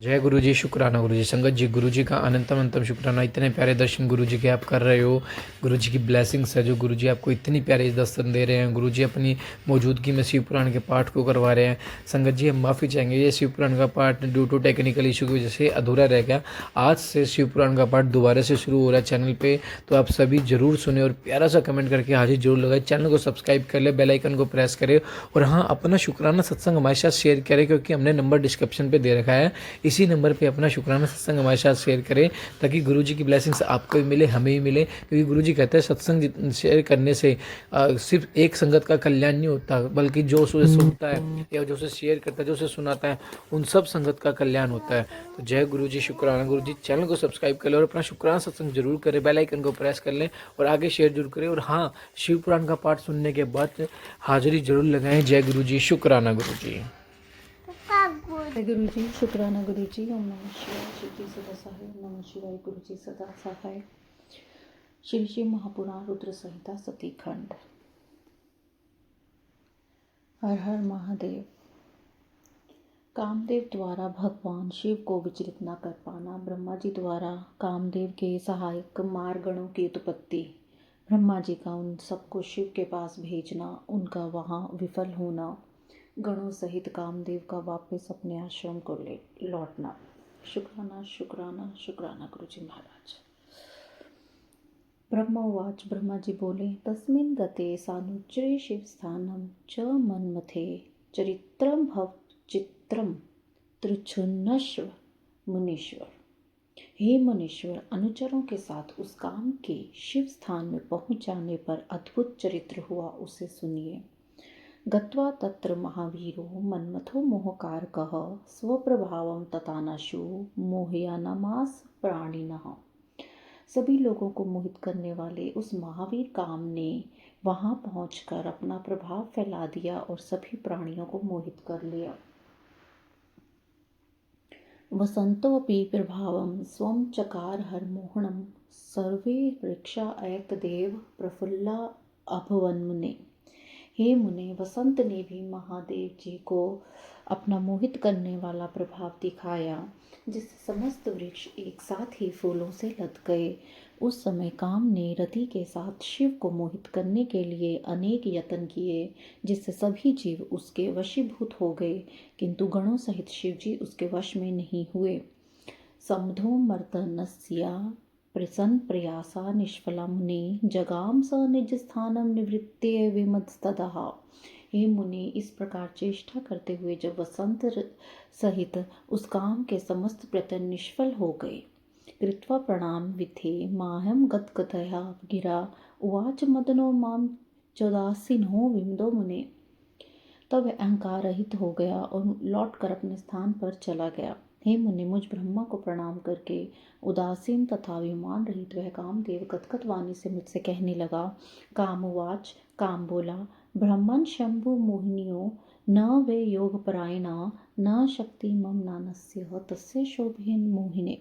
जय गुरु जी, शुक्राना गुरु जी। संगत जी, गुरु जी का अनंतम अंतम शुक्राना। इतने प्यारे दर्शन गुरु जी के आप कर रहे हो। गुरु जी की ब्लेसिंग्स है जो गुरु जी आपको इतनी प्यारे दर्शन दे रहे हैं। गुरु जी अपनी मौजूदगी में शिव पुराण के पाठ को करवा रहे हैं। संगत जी, हम माफ़ी चाहेंगे, ये शिव पुराण का पाठ ड्यू टू टेक्निकल इशू की वजह से अधूरा रह गया। आज से शिव पुराण का पाठ दोबारा से शुरू हो रहा है चैनल पर, तो आप सभी ज़रूर सुने और प्यारा सा कमेंट करके हाजिर जरूर लगाए। चैनल को सब्सक्राइब कर ले, बेल आइकन को प्रेस करें और हाँ, अपना शुक्राना सत्संग हमारे साथ शेयर करें, क्योंकि हमने नंबर डिस्क्रिप्शन पे दे रखा है। इसी नंबर पे अपना शुक्राना सत्संग हमारे साथ शेयर करें, ताकि गुरु जी की ब्लेसिंग्स आपको भी मिले, हमें भी मिले। क्योंकि गुरु जी कहते हैं सत्संग शेयर करने से सिर्फ एक संगत का कल्याण नहीं होता, बल्कि जो उसे सुनता है या जो उसे शेयर करता है, जो उसे सुनाता है, उन सब संगत का कल्याण होता है। तो जय गुरु जी, शुक्राना गुरु जी। चैनल को सब्सक्राइब कर लें और अपना शुक्राना सत्संग जरूर करें, बेल आइकन को प्रेस कर लें और आगे शेयर जरूर करें। और हाँ, शिव पुराण का पाठ सुनने के बाद हाजिरी जरूर लगाएं। जय गुरु जी, शुक्राना गुरु जी। जय गुरु जी, शुक्राना गुरु जी। ओम नमः शिवाय। शिव जी सदा सहाय। ओम नमः शिवाय। गुरु जी सदा सहाय। श्री श्री महापुराण रुद्र संहिता सती खंड। हर हर महादेव। कामदेव द्वारा भगवान शिव को विचलित न कर पाना। ब्रह्मा जी द्वारा कामदेव के सहायक मारगणों की उत्पत्ति। ब्रह्मा जी का उन सबको शिव के पास भेजना, उनका वहाँ विफल होना, गणों सहित कामदेव का वापस अपने आश्रम को लौटना। शुक्राना शुक्राना शुक्राना गुरु जी महाराज। ब्रह्मोवाच। ब्रह्मा जी बोले, तस्मिन् गते सानुच्चरे शिवस्थानं च मन्मथे चरित्रं भव चित्रं त्रिछुन्नश्व मुनीश्वर। हे मुनीश्वर, अनुचरों के साथ उस काम के शिव स्थान में पहुंच जाने पर अद्भुत चरित्र हुआ, उसे सुनिए। गत्वा तत्र महावीरो मन्मथो मोहकारकः स्वप्रभावं तथानशु मोहयानमास प्राणिनः। सभी लोगों को मोहित करने वाले उस महावीर काम ने वहां पहुंचकर अपना प्रभाव फैला दिया और सभी प्राणियों को मोहित कर लिया। वसन्तोऽपि प्रभावं स्वं चकार हरमोहनं सर्वे वृक्षा ऐकदेव प्रफुल्ला अभवन् मुने। हे मुने, वसंत ने भी महादेव जी को अपना मोहित करने वाला प्रभाव दिखाया, जिससे समस्त वृक्ष एक साथ ही फूलों से लद गए। उस समय काम ने रति के साथ शिव को मोहित करने के लिए अनेक यत्न किए, जिससे सभी जीव उसके वशीभूत हो गए, किंतु गणों सहित शिव जी उसके वश में नहीं हुए। समधो मर्दनस्या प्रसन्न प्रयासा निष्फला मुनि जगाम स निज स्थानम निवृत्ते विमतस्तदः। हे मुनि, इस प्रकार चेष्टा करते हुए जब वसंत सहित उस काम के समस्त प्रयत्न निष्फल हो गए, कृत्वा प्रणाम विधे माहम गदगदया गिरा उवाच मदनो माम चौदासीनो विमदो मुने। तब वह अहंकार रहित हो गया और लौट कर अपने स्थान पर चला गया। हे मुनि, मुझ ब्रह्मा को प्रणाम करके उदासीन तथा अभिमान रहित वह कामदेव गदगद वाणी से मुझसे कहने लगा। कामवाच। काम बोला, ब्रह्मन् शंभु मोहिनियो न वे योग परायणा न शक्ति मम नानस्य तस्य शोभेन मोहिने।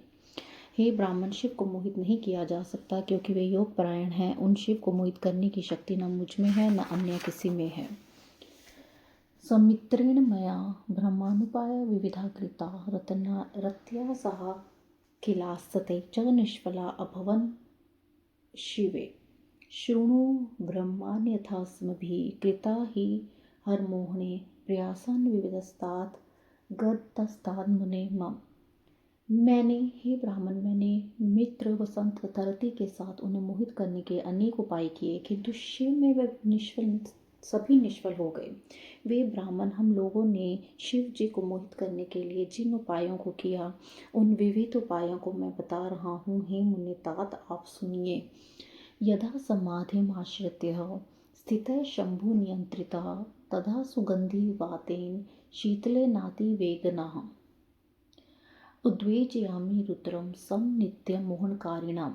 हे ब्राह्मण, शिव को मोहित नहीं किया जा सकता, क्योंकि वे योग परायण हैं। उन शिव को मोहित करने की शक्ति न मुझ में है, न अन्य किसी में है। समित्रेण मया ब्रह्मानुपाय विविधा कृता रत्या सह किलास्तते च निष्फला अभवन् शिवे। शृणु ब्रह्मान्यथास्मभिः कृता हि हरमोहने प्रयासान् विविधस्तात् गतस्तान् मुने मम। हे ब्राह्मण, मैंने मित्र वसंत तथा रति के साथ उन्हें मोहित करने के अनेक उपाय किए, किंतु शिव में वे सभी निष्फल हो गए। वे ब्राह्मण, हम लोगों ने शिव जी को मोहित करने के लिए जिन उपायों को किया, उन विविध उपायों को मैं बता रहा हूँ। हे मुनि तात, आप सुनिए। यदा समाधिमाश्रित्य स्थितः शंभु नियंत्रितः तदा सुगंधि वातेन शीतले नाति वेगनः उद्वेजयामि रुद्रम सम नित्यं मोहनकारिणां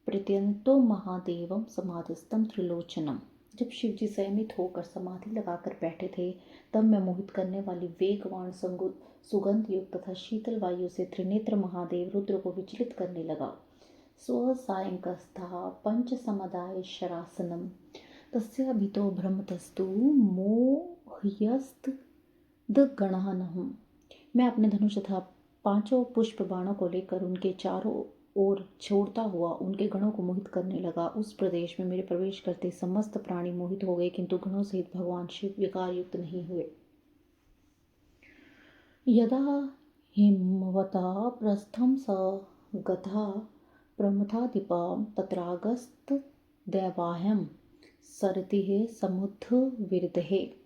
प्रत्यंतो महादेवम समाधिस्थम त्रिलोचनम। जब शिव जी संयमित होकर समाधि लगाकर बैठे थे, तब मैं मोहित करने वाली वेगवान सुगंध युक्त तथा शीतल वायु से त्रिनेत्र महादेव रुद्र को विचलित करने लगा। स्व सायंकस्था पंच समुदाय शरासनम तस्याभितो भ्रमतस्तु मोह्यस्त गणः। मैं अपने धनुष तथा पांचों पुष्प बाणों को लेकर उनके चारों ओर छोड़ता हुआ उनके गणों को मोहित करने लगा। उस प्रदेश में मेरे प्रवेश करते समस्त प्राणी मोहित हो गए, किंतु गणों सहित भगवान शिव विकार युक्त नहीं हुए। यदा हिमवता प्रस्थम स गथा प्रमथाधिपं तत्रागस्तदैवाह्यं सरतिः समुद्रविरधे।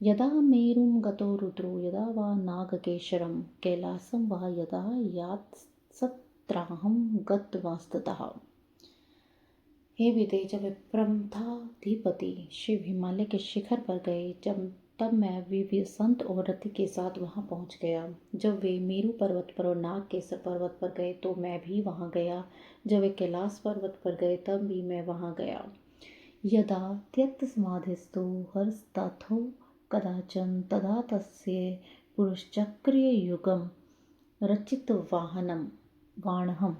यदा मेरुं गतो रुद्रो यदा वा नागकेशरं कैलासं वा यदा यात्सत्राहं गतवास्ततः। हे विदे, जब प्रमथाधिपति शिव हिमालय के शिखर पर गए, तब मैं विवसंत और रति के साथ वहां पहुंच गया। जब वे मेरु पर्वत पर और नागकेसर पर्वत पर गए तो मैं भी वहां गया। जब वे कैलाश पर्वत पर गए तब भी मैं वहां गया। यदा त्यक्त समाधिस्थो हरस्तथो कदाचन तदा तस्य पुरुषचक्रियुगं रचितवाहनं वाणहं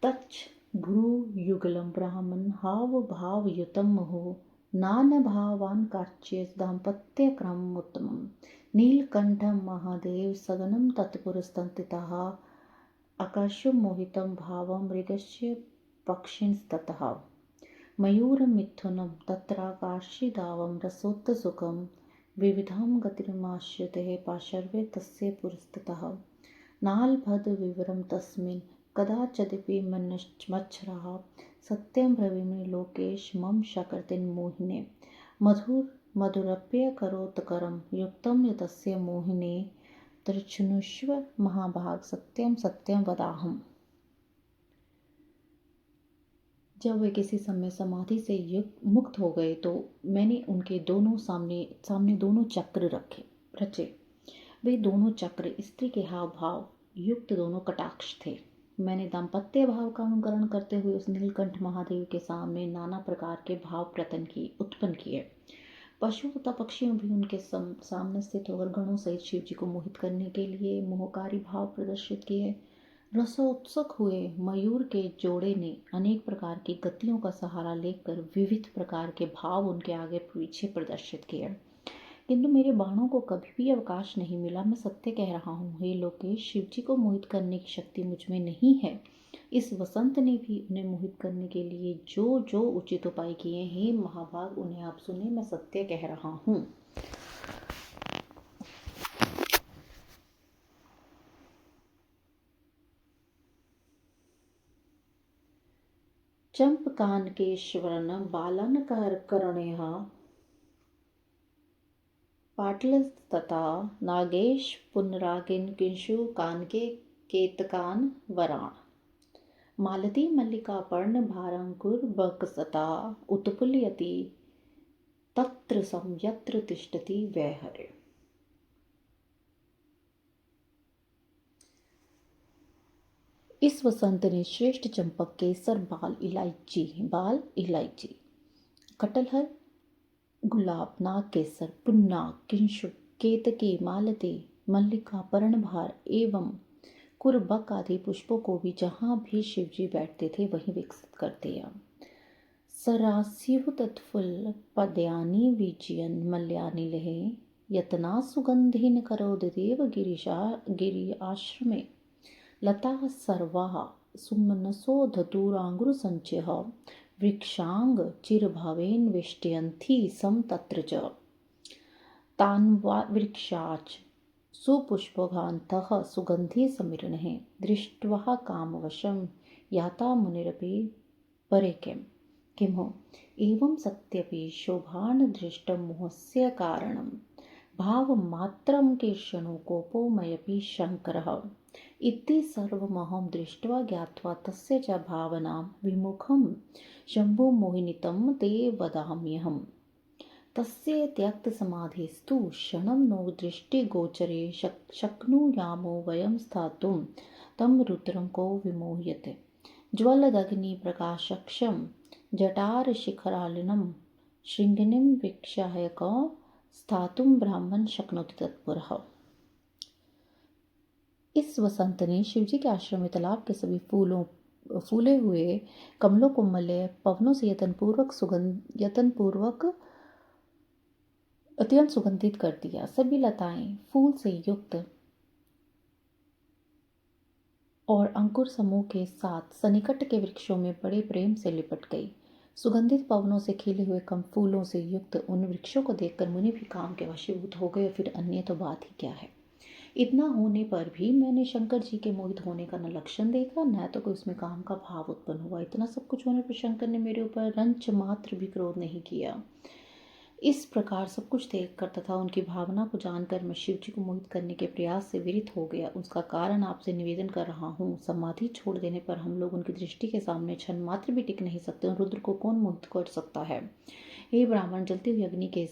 तच्च भ्रूयुगलं ब्राह्मण हावभावयुतं मुहुः नानभावान् काच्य दाम्पत्यक्रममुत्तमं। नीलकण्ठं महादेव सगनं तत्पुरस्थितः आकाशं मोहितं भावं मृगस्य पक्षिणस्ततः। मयूरमिथुनं तत्राकाशीदावं रसोत्तसुखं विविधं गतिमाश्रिते पार्श्वे तस्य पुरस्थितः। नालभद्रविवरं तस्मिन् कदाचिदपि मच्छरः सत्यं ब्रवीमि लोकेश मम शकृतिं मोहिने। मधुरप्यकरोत्करं युक्तं तस्य मोहिने तृच्छृणुष्व महाभाग सत्यं सत्यं वदाहम्। जब वे किसी समय समाधि से मुक्त हो गए तो मैंने उनके दोनों सामने दोनों चक्र रचे। वे दोनों चक्र स्त्री के हाव भाव युक्त दोनों कटाक्ष थे। मैंने दाम्पत्य भाव का अनुकरण करते हुए उस नीलकंठ महादेव के सामने नाना प्रकार के भाव उत्पन्न किए। पशु तथा पक्षियों भी उनके सामने स्थित होकर गणों सहित शिव जी को मोहित करने के लिए मोहकारी भाव प्रदर्शित किए। रसोत्सुक हुए मयूर के जोड़े ने अनेक प्रकार की गतियों का सहारा लेकर विविध प्रकार के भाव उनके आगे पीछे प्रदर्शित किए, किंतु मेरे बाणों को कभी भी अवकाश नहीं मिला। मैं सत्य कह रहा हूँ, हे लोकेश, शिव जी को मोहित करने की शक्ति मुझ में नहीं है। इस वसंत ने भी उन्हें मोहित करने के लिए जो जो उचित उपाय किए हैं, महाभाग उन्हें आप सुने, मैं सत्य कह रहा हूँ। चंपकानकेश्वरन बालन करणेह पाटलस्तथा नागेश पुनरागिन किंशु कानके केतकान वराण। मालती मल्लिका पर्ण भारंकुर बकसता उत्पुल्यति तत्र संयत्र तिष्ठति वैहरे। इस वसंत ने श्रेष्ठ चंपक, केसर, बाल इलायची, कटहल, गुलाब, नाग केसर, पुन्नाग, किंशुक, केतकी, मालती, मल्लिका, पर्णभार एवं कुरबक आदि पुष्पों को भी जहाँ भी शिवजी बैठते थे वहीं विकसित कर दिया। सरास्यु तत्फुल्ल पद्यानि विजयन मल्यानि लहे यतना सुगंधिन करोदेव गिरि आश्रमे। लता सर्वाः सुमनसो धतुरांगुर संचयः वृक्षांग चिरभावेन वेष्टयन्ति सम तत्र च। तान् वृक्षाच सुपुष्पघान्तः सुगंधि समीरणः दृष्ट्वा कामवशं याता मुनिरपि परेकें। किमु एवं सत्यपि शोभान् दृष्टं मोहस्य कारणं भावमात्रं कीर्षणो कोपोमयपि शङ्करः। इति सर्वमहं दृष्ट्वा ज्ञात्वा तस्य च भावनां विमुखं शम्भुमोहिनीतं ते वदाम्यहम्। तस्य त्यक्तसमाधिस्तु क्षणं नो दृष्टिगोचरे शक्नुयामो वयं स्थातुं तं रुद्रं को विमोह्यते। ज्वलदग्निप्रकाशक्षं जटारशिखरालिनं शृङ्गिनीं वीक्षाय क स्थातुं ब्राह्मण शक्नोति तत्पुरः। इस वसंत ने शिवजी के आश्रम में तालाब के सभी फूले हुए कमलों को मलय पवनों से यतनपूर्वक अत्यंत सुगंधित कर दिया। सभी लताएं फूल से युक्त और अंकुर समूह के साथ सन्निकट के वृक्षों में बड़े प्रेम से लिपट गई। सुगंधित पवनों से खिले हुए कम फूलों से युक्त उन वृक्षों को देखकर मुनि भी काम के वशीभूत हो गए, फिर अन्य तो बात ही क्या है। इतना होने पर भी मैंने शंकर जी के मोहित होने का न लक्षण देखा, न तो कोई उसमें काम का भाव उत्पन्न हुआ। इतना सब कुछ होने पर शंकर ने मेरे ऊपर रंच मात्र भी क्रोध नहीं किया। इस प्रकार सब कुछ देखकर तथा उनकी भावना को जानकर मैं शिव जी को मोहित करने के प्रयास से विरित हो गया। उसका कारण आपसे निवेदन कर रहा हूँ। समाधि छोड़ देने पर हम लोग उनकी दृष्टि के सामने क्षण मात्र भी टिक नहीं सकते, और रुद्र को कौन मोहित कर सकता है। हे ब्राह्मण, जलती हुई अग्नि के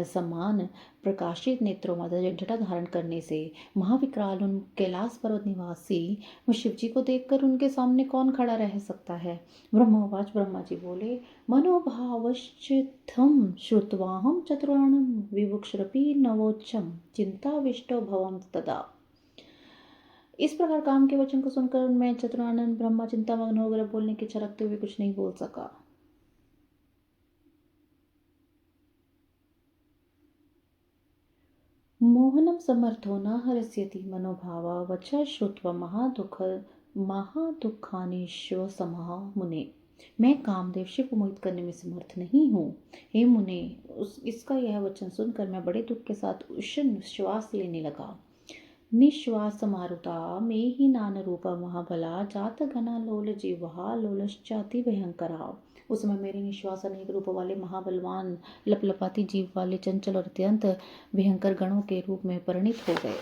समान प्रकाशित नेत्रों में जटा धारण करने से महाविकराल उन कैलाश पर्वत निवासी शिव जी को देखकर उनके सामने कौन खड़ा रह सकता है। ब्रह्मवाच, ब्रह्मा जी बोले, मनोभावश्चित्थं श्रुत्वाहं चतुर्वर्णं विवक्षरपि नवोच्चम चिंताविष्टो भवं तदा। इस प्रकार काम के वचन को सुनकर मैं चतुरानन ब्रह्मा चिंतामग्न होकर बोलने की इच्छा रखते हुए कुछ नहीं बोल सका। मोहनम समर्थो न हरस्यति मनोभावा वच श्रुत्वा महादुखानीश्व समः मुने। मैं कामदेव शिव को मोहित करने में समर्थ नहीं हूँ। हे मुने, इसका यह वचन सुनकर मैं बड़े दुख के साथ उष्ण श्वास लेने लगा। निश्वास मारुता में ही नान रूपा महाबला जात घना लोल जीवा लोलश्चाति भयंकरा। उस समय मेरे निश्वास अनेक रूप वाले महाबलवान लपलपाती जीव वाले चंचल और अत्यंत भयंकर गणों के रूप में परिणित हो गए।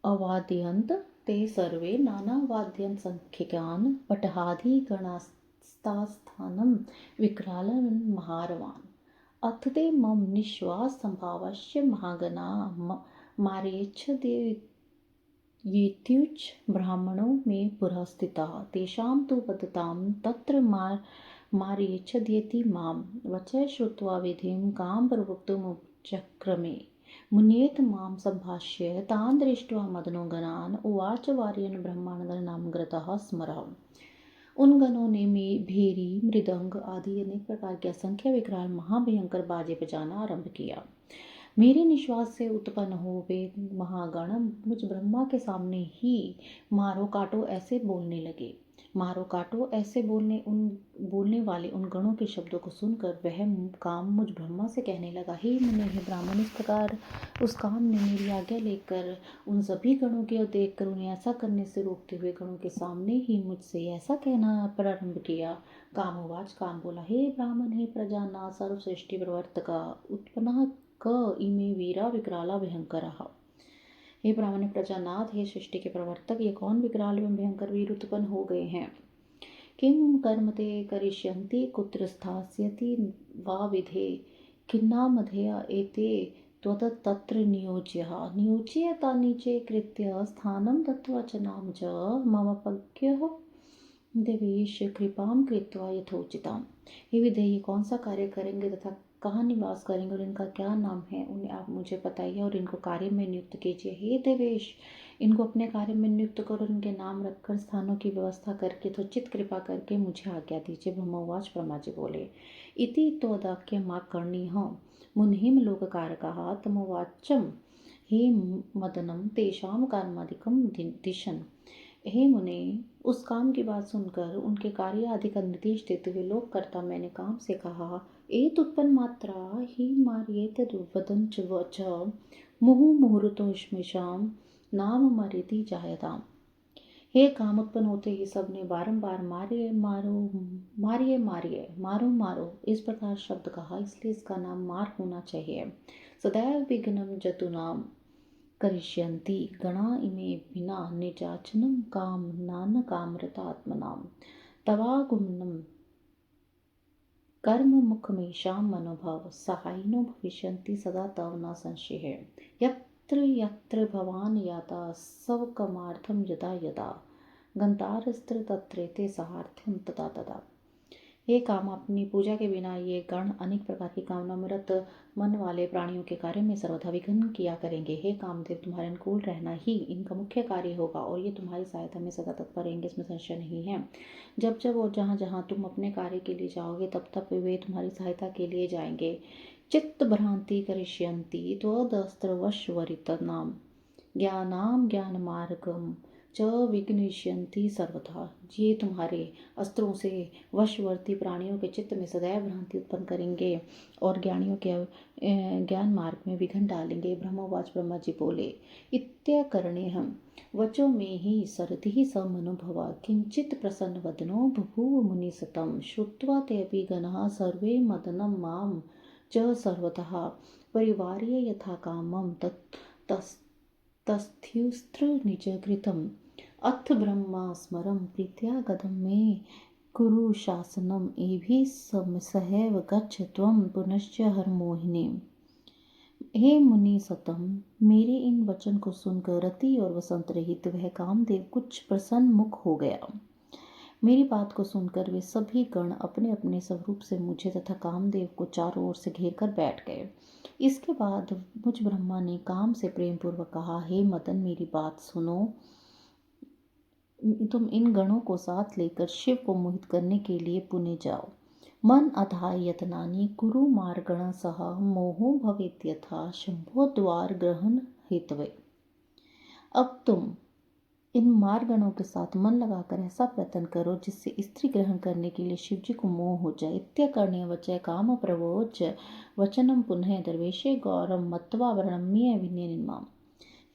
अवाद्यंत ते सर्वे नाना वाद्यंत संख्यकान पटहादि गणास्तास्थानम विकरालन महारवान। अथ ते मम निश्वास संभावस्य महागना मारेच्छदेयुच् ब्राह्मणों में पुरः स्थिता तेषां तु वदतां तत्र मारेच्छद्येति मां वचः श्रुत्वा विधिं कां प्रवक्तुमुपचक्रमे। मुनेत मां सम्भाष्य तान् दृष्ट्वा मदनो गणान् उवाच वार्यन् ब्रह्माण्डगणनां ग्रतः स्मरः। उन गणों ने भेरी मृदंग आदि अनेक प्रकार के असंख्य विकराल महाभयंकर बाजे बजाना आरंभ किया। मेरे निश्वास से उत्पन्न हो वे महागण मुझ ब्रह्मा के सामने ही मारो काटो ऐसे बोलने लगे। मारो काटो ऐसे बोलने वाले उन गणों के शब्दों को सुनकर वह काम मुझ ब्रह्मा से कहने लगा, हे मुने, हे ब्राह्मण। इस प्रकार उस काम ने मेरी आज्ञा लेकर उन सभी गणों की ओर देखकर उन्हें ऐसा करने से रोकते हुए गणों के सामने ही मुझसे ऐसा कहना प्रारंभ किया। कामोवाच, काम बोला, हे ब्राह्मण, हे प्रजानाथ सर्वसृष्टि प्रवर्तका उत्पन्ना क इमे वीरा विकराला भयंकरः। हे ब्राह्मण प्रजानाथ, हे सृष्टि के प्रवर्तक, ये कौन विकराल एवं भयंकर वीर उत्पन्न हो गए हैं। किम कर्म ते करिष्यन्ति कुत्र स्थास्यति वा विधे खिन्नामधेय एते त्वतत्र नियोज्य तानि च कृत्य स्थानं दत्त्वा च नाम च मम पज्ञः देवेश कृपाम कृत्वा यथोचिताम। हे विधेयी, कौन सा कार्य करेंगे तथा कहाँ निवास करेंगे और इनका क्या नाम है, उन्हें आप मुझे बताइए और इनको कार्य में नियुक्त कीजिए। हे देवेश, इनको अपने कार्य में नियुक्त करो, इनके नाम रखकर स्थानों की व्यवस्था करके यथोचित कृपा करके मुझे आज्ञा दीजिए। ब्रह्मोवाच, ब्रह्मा जी बोले, इति त्वदाख्यमाकर्णीः मुनिहिम लोककारकः तमोवाचम। हे मदनम तेषां कर्मादिकं दिशन्। हे मुने, उस काम की बात सुनकर उनके कार्य आदि का निर्देश देते हुए लोक करता मैंने काम से कहा, एत उत्पन्न मात्रा ही मार्येत वदन च मुहुर्मुहुर्तोष्मिषाम नाम मरेति जायताम। हे काम उत्पन्न होते ही सबने बारंबार मारिए मारो मारिए मारिए मारो मारो इस प्रकार शब्द कहा, इसलिए इसका नाम मार होना चाहिए। सदैव विघ्नम जतुनाम करिष्यन्ति गणा इमे विना निजाचनं काम नान कामरतात्मनाम तवागुमनं कर्म मुखमेषां मनोभव सहायिनो भविष्यन्ति सदा तव न संशय। यत्र यत्र भवान् याता स्वकमार्थं यदा यदा गन्तारस्त्र तत्रेते सहार्थ्यं तदा तदा। हे काम, अपनी पूजा के बिना ये गण अनेक प्रकार की कामना में रत मन वाले प्राणियों के कार्य में सर्वथा विघ्न किया करेंगे। हे कामदेव, तुम्हारे अनुकूल रहना ही इनका मुख्य कार्य होगा और ये तुम्हारी सहायता में सदा तत्पर रहेंगे, इसमें संशय नहीं है। जब जब और जहाँ जहाँ तुम अपने कार्य के लिए जाओगे तब तब वे तुम्हारी सहायता के लिए जाएंगे। चित्त भ्रांति करिष्यन्ति त्वदस्त्रवशवरितनाम ज्ञानाम ज्ञानमार्गम च विघ्निष्यन्ति सर्वथा। ये तुम्हारे अस्त्रों से वशवर्ती प्राणियों के चित्त में सदैव भ्रांति उत्पन्न करेंगे और ज्ञानियों के ज्ञान मार्ग में विघ्न डालेंगे। ब्रह्मवाच ब्रह्मा जी बोले, इत्यकरणेहम वचो में ही सरति स मनुभव किंचित प्रसन्न वदनो बभूव मुनि सतम श्रुत्वा तेऽपि गणाः सर्वे मदनं मां च सर्वतः परिवार्य यथा कामं तस्थ्युस्त्र निजकृतम् अथ ब्रह्मा स्मरं प्रीत्या गदं मे कुरु शासनम एभिः सहैव गच्छ त्वं पुनश्च हरमोहिनी। हे मुनि सतम, मेरे इन वचन को सुनकर रति और वसंत रहित वह कामदेव कुछ प्रसन्न मुख हो गया। मेरी बात को सुनकर वे सभी गण अपने अपने स्वरूप से मुझे तथा कामदेव को चारों ओर से घेर कर बैठ गए। इसके बाद मुझ ब्रह्मा ने काम से प्रेम पूर्वक कहा, हे मदन, मेरी बात सुनो। तुम इन गणों को साथ लेकर शिव को मोहित करने के लिए पुणे जाओ। मन अधाय यतनानि कुरु मार्गण सह मोहो भवेत् यथा शंभो द्वार ग्रहण हेतवे। अब तुम इन मारगणों के साथ मन लगाकर ऐसा प्रयत्न करो जिससे स्त्री ग्रहण करने के लिए शिवजी को मोह हो जाए। इत्यकर्ण्य वचय काम प्रवोच वचनम पुनः दर्वेशे गौरव मत्वा वर्णम्य विनय निर्माम।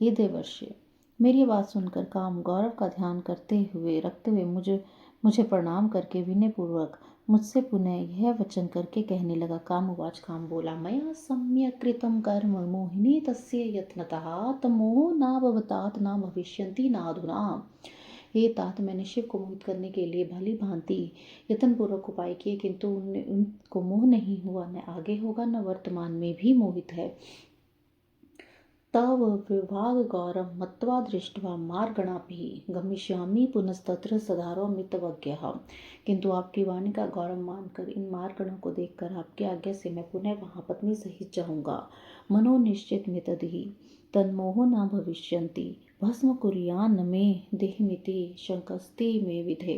हे देवर्षि, मेरी बात सुनकर काम गौरव का ध्यान रखते हुए मुझे प्रणाम करके विनय पूर्वक मुझसे पुनः यह वचन करके कहने लगा। कामवाच, काम बोला, मया सम्यक् कृतं कर्म मोहिनी तस्य यत्नतः तमो न भवतात न भविष्यन्ति नाधुना। हे तात, मैंने शिव को मोहित करने के लिए भली भांति यत्न पूर्वक उपाय किए, किंतु उनको मोह नहीं हुआ, न आगे होगा न वर्तमान में भी मोहित है। तव विभाग गौरव मत्वा दृष्ट्वा मार्गणाभिः गमिष्यामि पुनस्तत्र सदारोमितवज्ञः। किंतु आपकी वाणी का गौरव मानकर इन मार्गणों को देखकर आपकी आज्ञा से मैं पुनः वहां पत्नी सहित जाऊंगा। मनो निश्चित मितदिहि तन्मोहो न भविष्यन्ति भस्म कुर्यान्न मे देहमिति शंकस्ति मे विधे।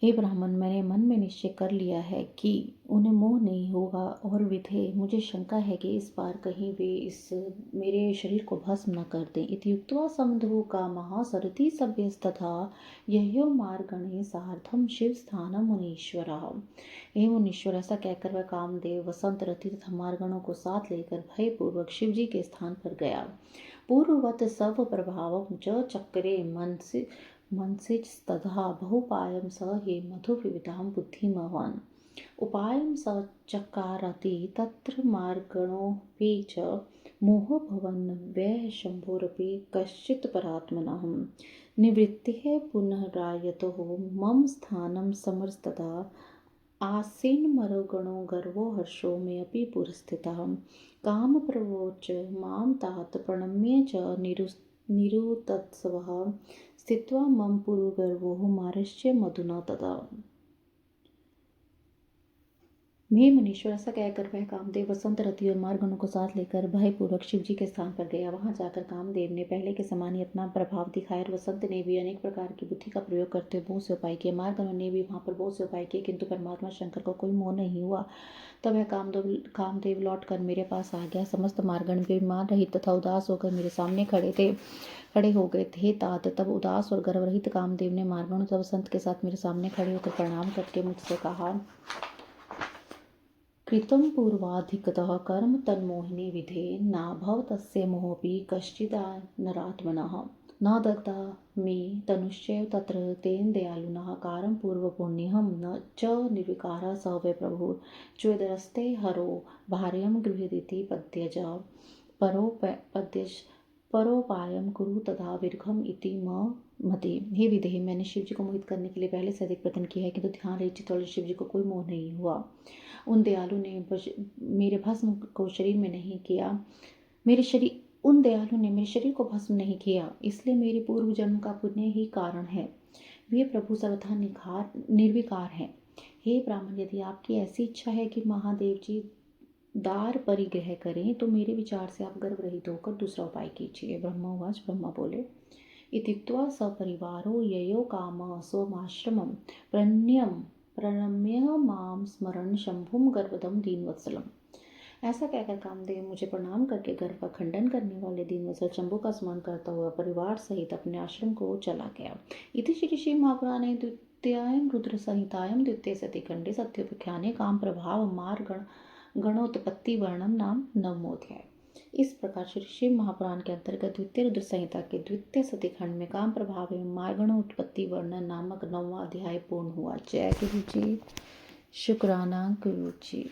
हे ब्राह्मण, मैंने मन में निश्चय कर लिया है कि उन्हें मोह नहीं होगा और विधे मुझे शंका है कि इस बार कहीं वे इस मेरे शरीर को भस्म न कर दें। इत्युक्त्वा समधु कामः सरति सभ्यस्तथा यह्यो मार्गणे सार्धम शिव स्थानम मुनीश्वरः। हे मुनीश्वर, ऐसा कहकर वह कामदेव वसंत रथी तथा मार्गणों को साथ लेकर भयपूर्वक शिवजी के स्थान पर गया। पूर्ववत सव प्रभावम च चक्रे मनसिस्तथा बहुपायं स हे मधुविविधां बुद्धिमवान्। उपायं स चकारति तत्र मार्गणोऽपि च मोहभवन् व्यः शम्भोरपि कश्चित् परात्मनः निवृत्तिः पुनरायतो मम स्थानं समरस्तदा आसीन्मरुगणो गर्वो हर्षो मे अपि पुरस्थितः। कामप्रवोच मां तात प्रणम्य च निरुतत्सवः स्थित्वा मम पुरुगर्वो मारश्च मधुना तदा। हे मुनीश्वर, ऐसा कहकर वह कामदेव वसंत रथी और मार्गणों को साथ लेकर भयपूर्वक शिवजी के स्थान पर गया। वहां जाकर कामदेव ने पहले के समान ही अपना प्रभाव दिखाया और वसंत ने भी अनेक प्रकार की बुद्धि का प्रयोग करते हुए बहुत से उपाय किए। मार्गणों ने भी वहां पर बहुत से उपाय किए, किंतु परमात्मा शंकर को कोई मोह नहीं हुआ। तब वह कामदेव लौट कर मेरे पास आ गया। समस्त मार्गण बीमार रहित तथा उदास होकर मेरे सामने खड़े हो गए थे। तात, तब उदास और गर्व रहित कामदेव ने मार्गणों तथा वसंत के साथ मेरे सामने खड़े होकर प्रणाम करके मुझसे कहा, कृतं पूर्वाधिकतः कर्म तन्मोहिनी विधे नाभव तस्य मोहोऽपि कश्चिदनरात्मनः न दग्धा मे तनुश्चैव तत्र तेन दयालुनः कारं पूर्वपुण्यहं न च निर्विकारः स वै प्रभुः च्वेदरस्ते हरो भार्यं गृह्यदिति पद्यज परोपायम कुरु तथा विरघम इति मते। हे विदेह, मैंने शिवजी को मोहित करने के लिए पहले से अधिक प्रयत्न किया है, किंतु ध्यान रहे चित्तौड़ शिवजी को कोई मोह नहीं हुआ। उन दयालु ने मेरे भस्म को शरीर में नहीं किया उन दयालु ने मेरे शरीर को भस्म नहीं किया, इसलिए मेरे पूर्व जन्म का पुण्य ही कारण है। वे प्रभु सर्वथा निर्विकार हैं। हे ब्राह्मण, यदि आपकी ऐसी इच्छा है कि महादेव जी दार परिग्रह करें तो मेरे विचार से आप गर्भ रहित होकर दूसरा उपाय कीजिए। ब्रह्मवाच, ब्रह्मा बोले, इत्युक्त्वा सपरिवारो ययो कामः स्वमाश्रमं प्रणम्य मां स्मरन् शंभुं गर्वदं दीनवत्सलम्। ऐसा कहकर कामदेव मुझे प्रणाम करके गर्भ का खंडन करने वाले दीनवत्सल शंभु का स्मरण करता हुआ परिवार सहित अपने आश्रम को चला गया। इति श्री श्री महापुराणे द्वितीयायां रुद्र संहितायां द्वितीय सतिखंडे सत्योपाख्याने काम प्रभाव मार्ग गणोत्पत्ति वर्णन नाम नवमोध्याय। इस प्रकार श्री शिव महापुराण के अंतर्गत द्वितीय रुद्र संहिता के द्वितीय सतिखंड में काम प्रभाव एवं मार्गणों उत्पत्ति वर्णन नामक 9वां अध्याय पूर्ण हुआ। जय गुरु जी, शुक्राना गुरु जी।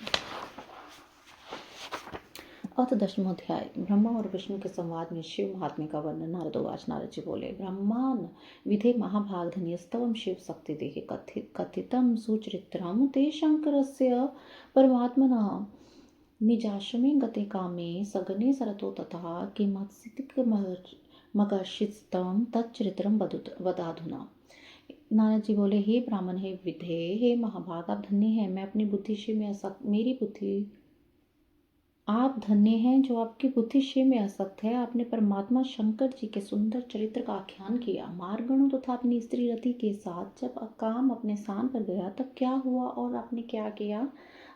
अथ 10वां ब्रह्मा और विष्णु के संवाद में शिव महात्म्य का वर्णन। नारदोवाच, नारद जी बोले, ब्रह्मान विधे महाभाग धन्यस्तवं शिव शक्ति देहि कथितं सुचरित्रं ते शंकरस्य परमात्मनः निजाश्रमे गते कामे सगने सरतो तथा किमत्सितमकर्षितं तच्चरित्रं वदाधुना। नारद जी बोले, हे ब्राह्मण, हे विधे, हे महाभाग, आप धन्य हैं। मैं अपनी बुद्धि शिव में मेरी बुद्धि आप धन्य हैं जो आपकी बुद्धि शिव में आसक्त है। आपने परमात्मा शंकर जी के सुंदर चरित्र का आख्यान किया। मार्गणों तथा अपनी स्त्री रति के साथ जब काम अपने स्थान पर गया तब क्या हुआ और आपने क्या किया,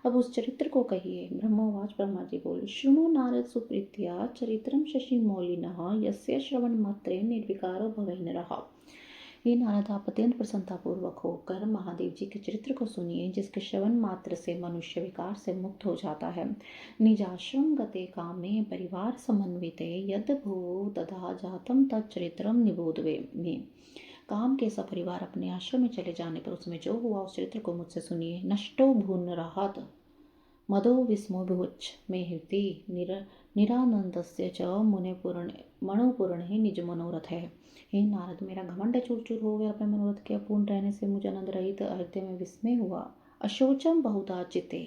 अब उस चरित्र को कहिए। ब्रह्मोवाच, ब्रह्मा जी बोले, शृणु नारद सुप्रीत्या चरित्रम शशि मौलिनः यस्य श्रवण मात्रे निर्विकारो भवै नरः। हे नारद, आप अत्यंत प्रसन्नतापूर्वक होकर महादेव जी के चरित्र को सुनिए, जिसके श्रवण मात्र से मनुष्य विकार से मुक्त हो जाता है। निजाश्रम गते कामे परिवार समन्विते यद भू तथा जातम तच्चरित्रम निबोधवे में। काम के सपरिवार अपने आश्रम में चले जाने पर उसमें जो हुआ उस चरित्र को मुझसे सुनिए। नष्टो भून राहत मदो विस्मोभुच में हिति निरानंदस्य च मनोपूर्ण ही निज मनोरथ है। हे नारद, मेरा घमंड चूर चूर हो गया। अपने मनोरथ के अपूर्ण रहने से मुझे आनंद रहित हृदय में विस्मय हुआ। अशोचम बहुधा चिते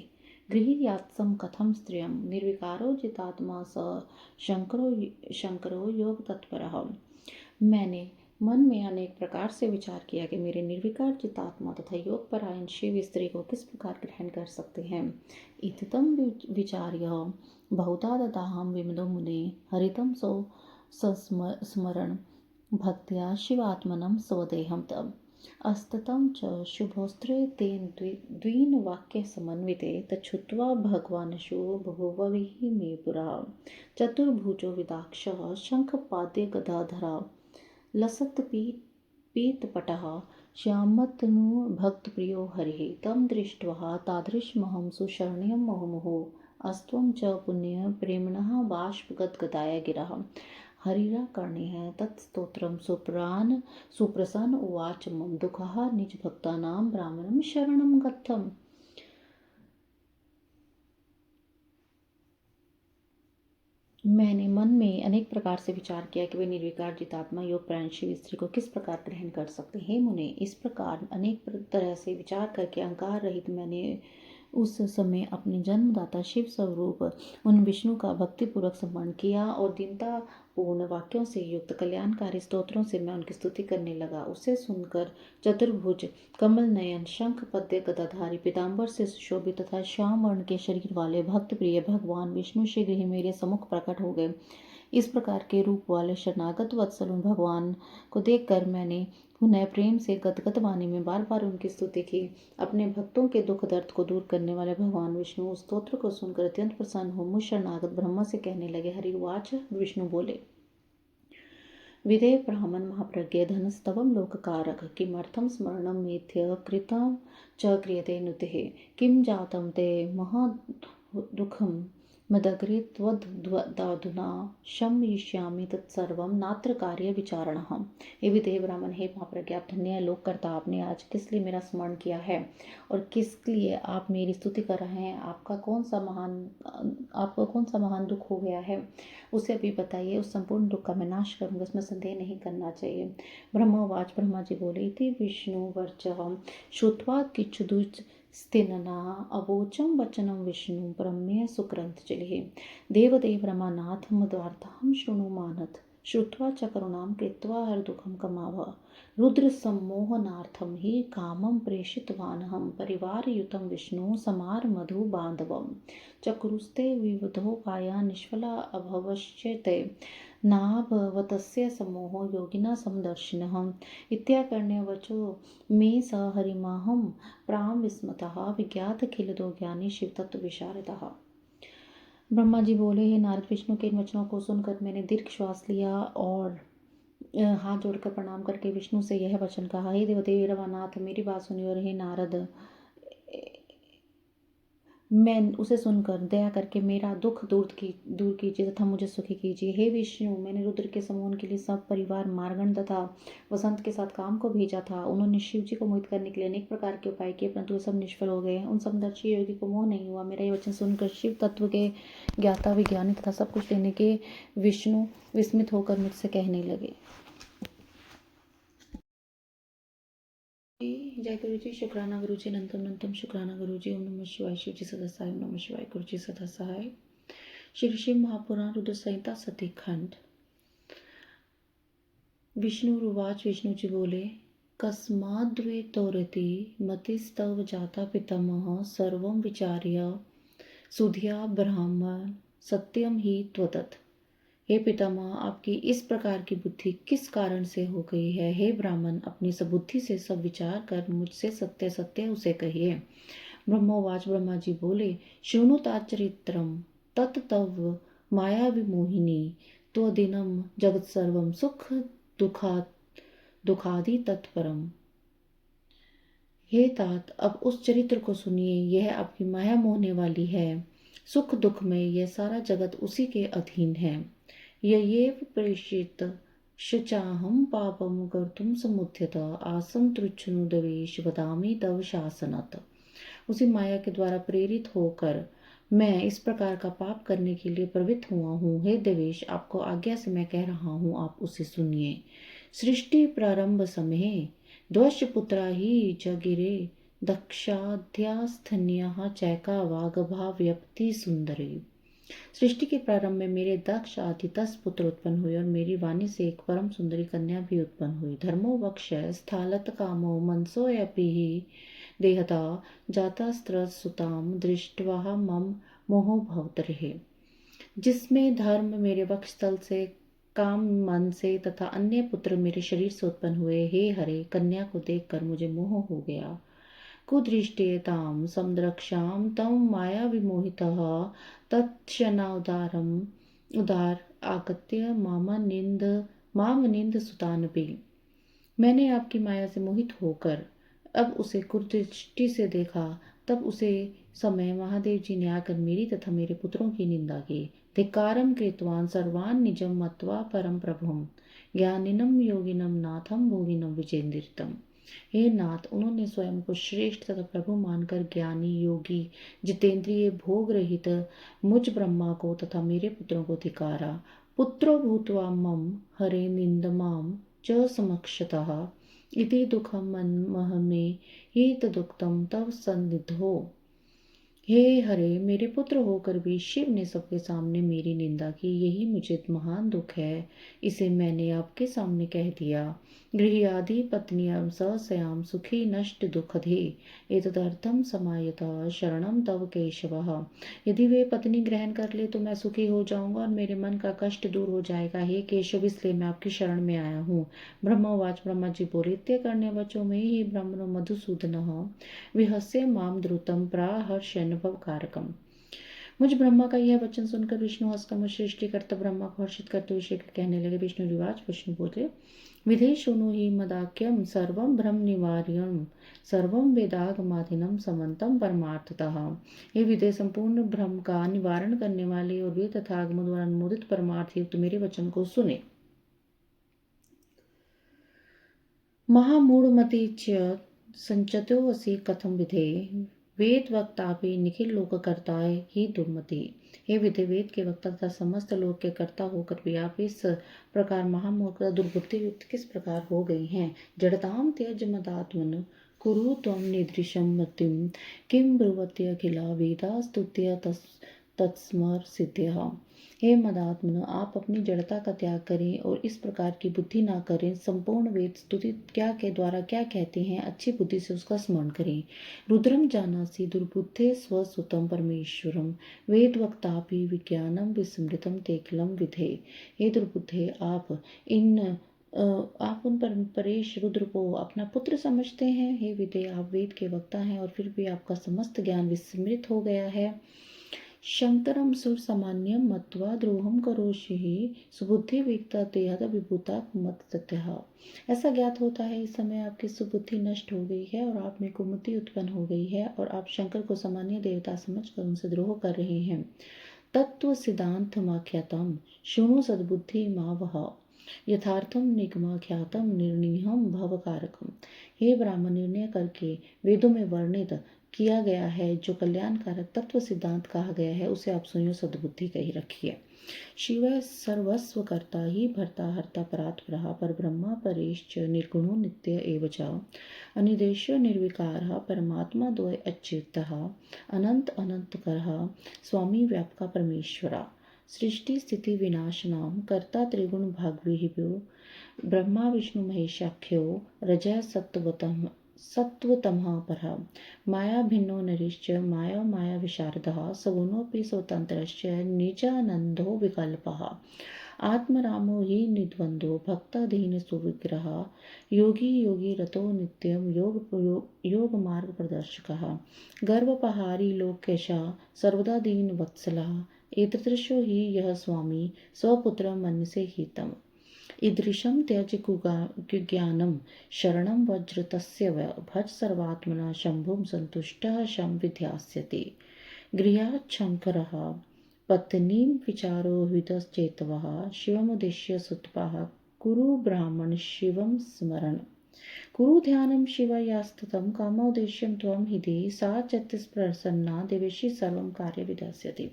गृहीयात्सम कथम स्त्रियम निर्विकारो जितात्मा स शंकरो योग तत्परः। मैंने मन में अनेक प्रकार से विचार किया कि मेरे निर्विकार चितात्मा तथा योग परायण शिव स्त्री को किस प्रकार ग्रहण कर सकते हैं। इतम विचार्य बहुधा ददाहम विमदो मुने हरितम सो स्मरण भक्त्या शिवात्मनं स्वदेहं तम अस्ततं च शुभोस्त्रे तेन द्वीन वाक्य समन्विते तच्छुत्वा भगवानशो बहुवविः मे पुरा चतुर्भुजो विदाक्षः शंखपाद्य गदाधरा लसत् पीतपटः श्यामतनु भक्तप्रियो हरिः तं दृष्ट्वा तादृशमहं सुशरण्यं मुहुः अस्त्वं च पुण्य प्रेम्णः बाष्पगदगदाय गिरः हरिराकर्ण्यः तत्स्तोत्रं सुप्रसन्न उवाच मम दुःखः निजभक्तानां ब्राह्मणं शरणं गतम्। मैंने मन में अनेक प्रकार से विचार किया कि वे निर्विकार जितात्मा योग प्राण शिव स्त्री को किस प्रकार ग्रहण कर सकते हैं। मुने, इस प्रकार अनेक तरह से विचार करके अहंकार रहित मैंने उस समय अपने जन्मदाता शिव स्वरूप उन विष्णु का भक्तिपूर्वक स्मरण किया और दीनता पूर्ण वाक्यों से युक्त कल्याणकारी स्तोत्रों से मैं उनकी स्तुति करने लगा। उसे सुनकर चतुर्भुज कमल नयन शंख पद्य गदाधारी पीताम्बर से सुशोभित तथा श्याम वर्ण के शरीर वाले भक्त प्रिय भगवान विष्णु शीघ्र ही मेरे सम्मुख प्रकट हो गए। इस प्रकार के रूप वाले शरणागत वत्सल भगवान को देखकर मैंने पुनः प्रेम से गदगद वाणी में बार बार उनकी स्तुति की। अपने भक्तों के दुख दर्द को दूर करने वाले भगवान विष्णु उस स्तोत्र को सुनकर अत्यंत प्रसन्न हो मुझ शरणागत ब्रह्मा से कहने लगे। हरिवाच, विष्णु बोले, विधे ब्राह्मण महाप्रज्ञ धनस्तवं लोककारक किमर्थं स्मरणं मेथ्य कृतं च क्रियते नुतिः किं जातं ते महादुःखं मदग्रे त्वदधुना शमयिष्यामि तत्सर्वं नात्र कार्य विचारणः। हे विधेय ब्राह्मण, हे महाप्रज्ञ, आप धन्य है लोककर्ता। आपने आज किस लिए मेरा स्मरण किया है और किस लिए आप मेरी स्तुति कर रहे हैं। आपको कौन सा महान दुख हो गया है, उसे अभी बताइए। उस संपूर्ण दुख का मैं नाश करूँगा, इसमें संदेह नहीं करना चाहिए। ब्रह्मोवाच, ब्रह्मा जी बोले, इति विष्णु वर्चः श्रुत्वा किच्छुदुच स्थिनना अवोचम वचनम विष्णु ब्रह्म्य सुक्रंतजलिः देवदेव रमानाथ मद्वार्थं शृणु मानथ श्रुत्वा च करुणां कृत्वा हरदुःखं कमाव रुद्र सम्मोहनार्थं हि कामं प्रेषितवानहं परिवारयुतं विष्णु समार मधु बांधवं चक्रुस्ते विविधोपाया निष्फला अभवश्चते नाभवतस्य सम्मोहो योगिना समदर्शिनः इत्याकर्ण्य वचो मे स हरिमाहं प्रां विस्मतः विज्ञात खिलदो ज्ञानी शिवतत्व विशारदः। ब्रह्मा जी बोले, हे नारद, विष्णु के इन वचनों को सुनकर मैंने दीर्घ श्वास लिया और हाथ जोड़कर प्रणाम करके विष्णु से यह वचन कहा, हे देवदेव रवानाथ, मेरी बात सुनिए और हे नारद, मैं उसे सुनकर दया करके मेरा दुख दूर कीजिए तथा मुझे सुखी कीजिए। हे विष्णु, मैंने रुद्र के समूह के लिए सब परिवार मार्गण तथा वसंत के साथ काम को भेजा था। उन्होंने शिव जी को मोहित करने के लिए अनेक प्रकार के उपाय किए, परंतु वे सब निष्फल हो गए। उन समदर्शी योगी को मोह नहीं हुआ। मेरा ये वचन सुनकर शिव तत्व के ज्ञाता विज्ञानी तथा सब कुछ देने के विष्णु विस्मित होकर मुझसे कहने लगे। जय गुरु जी, शुक्राना गुरु जी, नंतम नंतम शुक्राना गुरु जी। ओम नमः शिवाय। शिव जी सदा सहाय। ओम नमः शिवाय। गुरु जी सदा सहाय। श्री शिव महापुराण रुद्र संहिता सती खंड। विष्णुरुवाच, विष्णु जी बोले, कस्माद्वे तौरति मतिस्तव जाता पितामह सर्वं विचार्य सुधिया ब्राह्मण सत्यम ही त्वतत्। हे पितामह, आपकी इस प्रकार की बुद्धि किस कारण से हो गई है? हे ब्राह्मण, अपनी सबुद्धि से सब विचार कर मुझसे सत्य सत्य उसे कहिए। ब्रह्मोवाच, ब्रह्मा जी बोले, शृणुताचरित्रम तत् तव माया विमोहिनी त्वदिनम जगत सर्वम सुख दुखादि तत्परम। हे तात, अब उस चरित्र को सुनिए, यह आपकी माया मोहने वाली है। सुख दुख में यह सारा जगत उसी के अधीन है। ययेव प्रेषित शुचाहम पापम कर्तुम समुद्यत आसम तृच्छनुदवेश वदामि तव शासनत। उसी माया के द्वारा प्रेरित होकर मैं इस प्रकार का पाप करने के लिए प्रवृत्त हुआ हूँ। हे देवेश, आपको आज्ञा से मैं कह रहा हूँ, आप उसे सुनिए। सृष्टि प्रारंभ समय द्वशपुत्रा ही जगिरे दक्षाध्यास्थन्य चैका वागभाव्यप्ति सुंदरी। सृष्टि के प्रारंभ में मेरे दक्ष आदि 10 पुत्र उत्पन्न हुए और मेरी वाणी से एक परम सुंदरी कन्या भी उत्पन्न हुई। धर्मो वक्ष स्थालत कामो मनसोऽपि देहता जातास्त्र सुताम दृष्ट्वा मम मोहो भवतर्हे। जिसमें धर्म मेरे वक्षस्थल से, काम मन से तथा अन्य पुत्र मेरे शरीर से उत्पन्न हुए। हे हरे, कन्या को देखकर मुझे मोह हो गया। कुदृष्टेतां समद्रक्षां तं माया विमोहितः उदार आगत्य माम निंद सुतानपि। मैंने आपकी माया से मोहित होकर अब उसे कुदृष्टि से देखा। तब उसे समय महादेव जी ने आकर मेरी तथा मेरे पुत्रों की निंदा की। धिक्कारं कृतवान सर्वान् निजं मत्वा परम प्रभुम ज्ञानिनं योगिनं नाथं भोगिनं विजेन्द्रितम्। हे नाथ, उन्होंने स्वयं को श्रेष्ठ तथा प्रभु मानकर ज्ञानी, योगी, जितेंद्रिय, भोग रहित मुझ ब्रह्मा को तथा मेरे पुत्रों को धिक्कारा। पुत्रो भूत्वा मम हरे निंदमाम च समक्षतः इति दुखम महमे ही तदुक्तम तव सन्निधो। हे हरे, मेरे पुत्र होकर भी शिव ने सबके सामने मेरी निंदा की, यही मुझे महान दुख है। इसे मैंने आपके सामने कह दिया। गृह्यादि पत्नियां सस्याम सुखी नष्ट दुखधे एतदर्थम समायतः शरणम तव केशवः। यदि वे पत्नी ग्रहण कर ले तो मैं सुखी हो जाऊंगा और मेरे मन का कष्ट दूर हो जाएगा। हे केशव, इसलिए मैं आपकी शरण में आया हूँ। ब्रह्मवाच, ब्रह्मा जी बोले, इत्य करने वचो में ही ब्रह्मणो मधुसूदनः विहस्य माम द्रुतम प्राहर्षन्भव कारकम। मुझ ब्रह्मा का यह वचन सुनकर विष्णु हंसकर मुझ सृष्टिकर्ता ब्रह्मा को हर्षित करते हुए श्री कहने लगे। विष्णु रिवाज, विष्णु बोले, विधे शुनु ही मदाक्यम सर्वं ब्रह्म निवार्यम सर्वं वेदागमाधिनम समंतम परमार्थतः। हे विधे, संपूर्ण भ्रम का निवारण करने वाले और वेद तथा आगमों द्वारा अनुमोदित परमार्थ युक्त मेरे वचन को सुने। महामूढ़मति च संचतो कथम विधे वेद वक्तापि निखिल लोक करताय ही दुर्मति। हे विधे, वेद के वक्ता तथा समस्त लोक के कर्ता होकर भी आप इस प्रकार महामूर्ख दुर्बुद्धि युक्त किस प्रकार हो गई हैं। जड़ताम त्यज मदात्मन कुरु त्वं निदृशं मतिम किम ब्रुवत्य अखिला वेदा स्तुत्य तत्स्मर सिद्ध्यः। हे मदात्मन, आप अपनी जड़ता का त्याग करें और इस प्रकार की बुद्धि ना करें। संपूर्ण वेद स्तुति क्या के द्वारा क्या कहते हैं, अच्छी बुद्धि से उसका स्मरण करें। रुद्रम जानासि दुर्बुद्धे स्वसुतम परमेश्वरम वेद वक्तापि विज्ञानम विस्मृतम तेखिलम विधे। हे दुर्बुद्धे, आप उन परेश रुद्र को अपना पुत्र समझते हैं। हे विधे, आप वेद के वक्ता हैं और फिर भी आपका समस्त ज्ञान विस्मृत हो गया है। शंकरम सुर सामान्यम मत्वा द्रोहम करोषि सुबुद्धि वेगता तेहद विभूता मत तथ्यः। ऐसा ज्ञात होता है इस समय आपकी सुबुद्धि नष्ट हो गई है और आप में कुमति उत्पन्न हो गई है और आप शंकर को सामान्य देवता समझकर उनसे द्रोह कर रहे हैं। तत्व सिद्धांत माख्यातम शृणु सद्बुद्धि मावह यथार्थम निगमाख्यातम निर्णीहम भवकारकम। हे ब्राह्मण, निर्णय करके वेदों में वर्णित किया गया है जो कल्याणकारक तत्व सिद्धांत कहा गया है उसे आप सुनियो, सद्बुद्धि कही रखिए। शिव सर्वस्व कर्ता ही भर्ता हर्ता परात्परः पर ब्रह्मा परेश्च निर्गुणो नित्य एव च अनिर्देश्य निर्विकारः परमात्मा द्वय अच्युतः अनंत अनंतकरः स्वामी व्यापका परमेश्वरा सृष्टि स्थिति विनाशनाम कर्ता त्रिगुण भागविभ्यो ब्रह्मा विष्णु महेशाख्यो रजः सत्वतमः परः माया भिन्नो नरिश्च माया माया विशारदः सगुणोऽपि स्वतन्त्रश्च निजानन्दो विकल्पः आत्मरामो हि निद्वन्द्वो भक्ताधीन सुविग्रह योगी योगी रतो नित्यं योग मार्ग प्रदर्शकः गर्वपहारी लोकेशः सर्वदा दीन वत्सलः एतदृशो हि यः स्वामी स्वपुत्रं मन्यसे हितम् ईदृशं त्यज कुज्ञानं शरणं वज्र तस्य भज सर्वात्मना शंभुं संतुष्टः शं विध्यास्यति। गृहात् शङ्करः पत्नीं विचारो हृदश्चेतवः शिवमुद्दिश्य सुतपाः कुरु ब्राह्मण शिवं स्मरण कुरु ध्यानं शिवयास्ततं कामोद्देश्यं त्वं हिदे सा प्रसन्ना देवेशी सर्वं कार्य विधास्यति।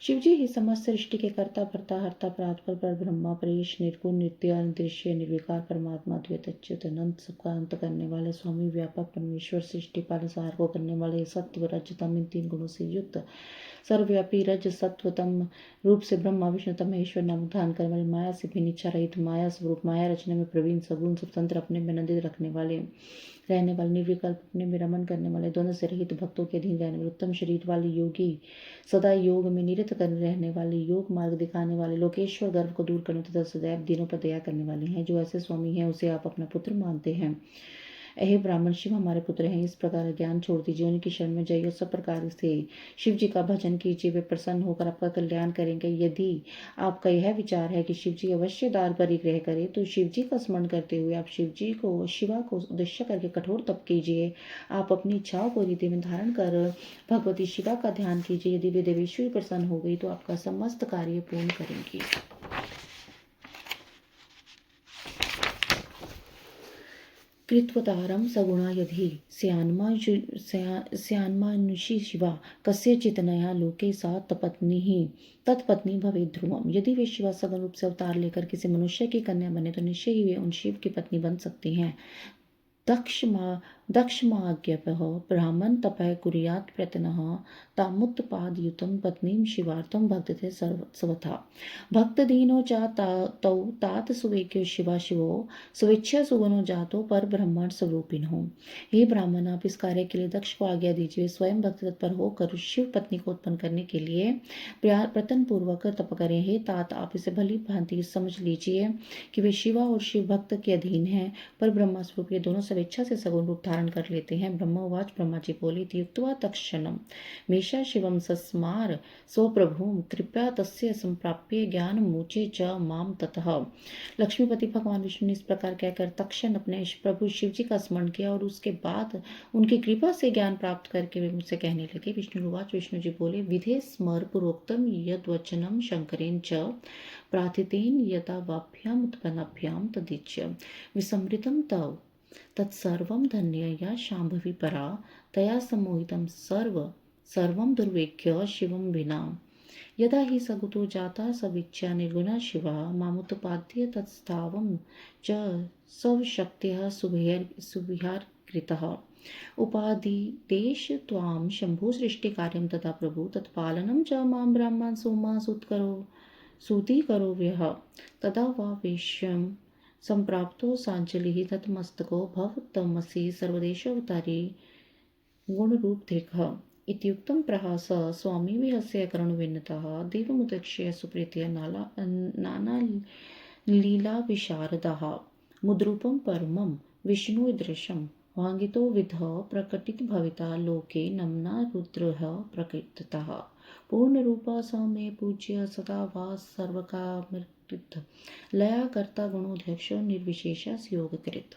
शिवजी ही समस्त सृष्टि के कर्ता भर्ता हर्ता परात्पर पर ब्रह्मा परेश निर्गुण नित्य अदृश्य निर्विकार परमात्मा द्वैत अच्युत अनंत सबका अंत करने वाले स्वामी व्यापक परमेश्वर सृष्टि पालसार को करने वाले सत्व रजतम इन तीन गुणों से युक्त सर्वव्यापी रज सत्वतम रूप से ब्रह्मा विष्णु तमेश्वर नाम धान करने वाले माया से भी निच्छा रहित माया स्वरूप माया रचना में प्रवीण सगुण स्वतंत्र अपने में नंदित रखने वाले रहने वाले निर्विकल्प अपने में रमन करने वाले दोनों से रहित भक्तों के अधीन रहने वाले उत्तम शरीर वाले योगी सदा योग में निरत कर रहने वाले योग मार्ग दिखाने वाले लोकेश्वर गर्व को दूर करने तथा सदैव दिनों पर दया करने वाले हैं। जो ऐसे स्वामी हैं उसे आप अपना पुत्र मानते हैं। हे ब्राह्मण, शिव हमारे पुत्र हैं, इस प्रकार ज्ञान छोड़ दीजिए, उनकी शरण में जाइए, सब प्रकार से शिव जी का भजन कीजिए, वे प्रसन्न होकर आपका कल्याण करेंगे। यदि आपका यह विचार है कि शिव जी अवश्य दार परिग्रह करे तो शिव जी का स्मरण करते हुए आप शिवा को उद्देश्य करके कठोर तप कीजिए। आप अपनी इच्छाओं को हृदय में धारण कर भगवती शिवा का ध्यान कीजिए। यदि वे देवेश्वरी प्रसन्न हो गई तो आपका समस्त कार्य पूर्ण करेंगी। कृत्वतारं सगुणा यदि स्यान्मानुषी शिवा कस्यचितनया लोके सा तत्पत्नी भवेत् ध्रुवम्। यदि वे शिवा सगुण रूप से अवतार लेकर किसी मनुष्य की कन्या बने तो निश्चय ही वे उन शिव की पत्नी बन सकती हैं। दक्षमाज्ञप्यः ब्राह्मण तपः कुर्यात् प्रयत्नः तामुत्पादयुतं पत्नीं शिवार्थं भक्तते सर्वथा भक्तदीनो तौ तात सुवेक्यो शिवा शिवो स्वेच्छा सुगुणो जातो पर ब्रह्मांड स्वरूपिणो। हे ब्राह्मण, आप इस कार्य के लिए दक्ष को आज्ञा दीजिए। स्वयं भक्त तत्पर होकर शिव पत्नी को उत्पन्न करने के लिए प्रयत्न पूर्वक तप करें। हे तात, आप इसे भली भांति समझ लीजिए कि वे शिवा और शिव भक्त के अधीन हैं, पर ब्रह्मा स्वरूप ये दोनों स्वेच्छा से सगुण रूप धारण कर लेते हैं। ब्रह्मोवाच, ब्रह्मा जी बोले, युक्त्वा तत्क्षणं मेषा शिवं सस्मार स्वप्रभुं कृपया तस्य संप्राप्य ज्ञान मूचे च माम ततः। लक्ष्मीपति भगवान विष्णु ने इस प्रकार कहकर तक्षण अपने प्रभु शिव जी का स्मरण किया और उसके बाद उनकी कृपा से ज्ञान प्राप्त करके वे मुझसे कहने लगे। विष्णुवाच, विष्णु जी बोले, विधे स्मर पूर्वोक्तम यद्वचनम शंकरेण च प्रार्थितेन यथा वाभ्याम उत्पन्नाभ्याम तदिच्य विसमृतं तव तत्सर्वं धन्यया शाम्भवी परा तया सम्मोहितं सर्वं दुर्वेक्ष्य शिवं विना यदा हि सगुतो जाता सविच्छा निर्गुणा शिवा मामुत्पाद्य तत्स्थावं च स्वशक्त्यः सुविहारकृतः उपादिदेश त्वां शंभु सृष्टिकार्यं तथा प्रभु तत्पालनं च मां ब्राह्मण सोमा सूति करो व्यः तदा वा वेश्यं संप्राप्तो सांजलिः तत्मस्तको भव तमसि सर्वदेशावतारी गुणरूप देखः इत्युक्तं प्रहास स्वामी विहस्य करुणविन्नतः देवमुदक्ष्य सुप्रीत्य नाना लीला विशारदः मुद्रूपं परमं विष्णुदृशं वाङ्गितो विधः प्रकटित भविता लोके नम्ना रुद्रः प्रकीर्तितः। पूर्ण रूपा स मे पूज्य सदा वास सर्वकामृत लया कर्ता गुणोध्यक्ष निर्विशेष योगकृत।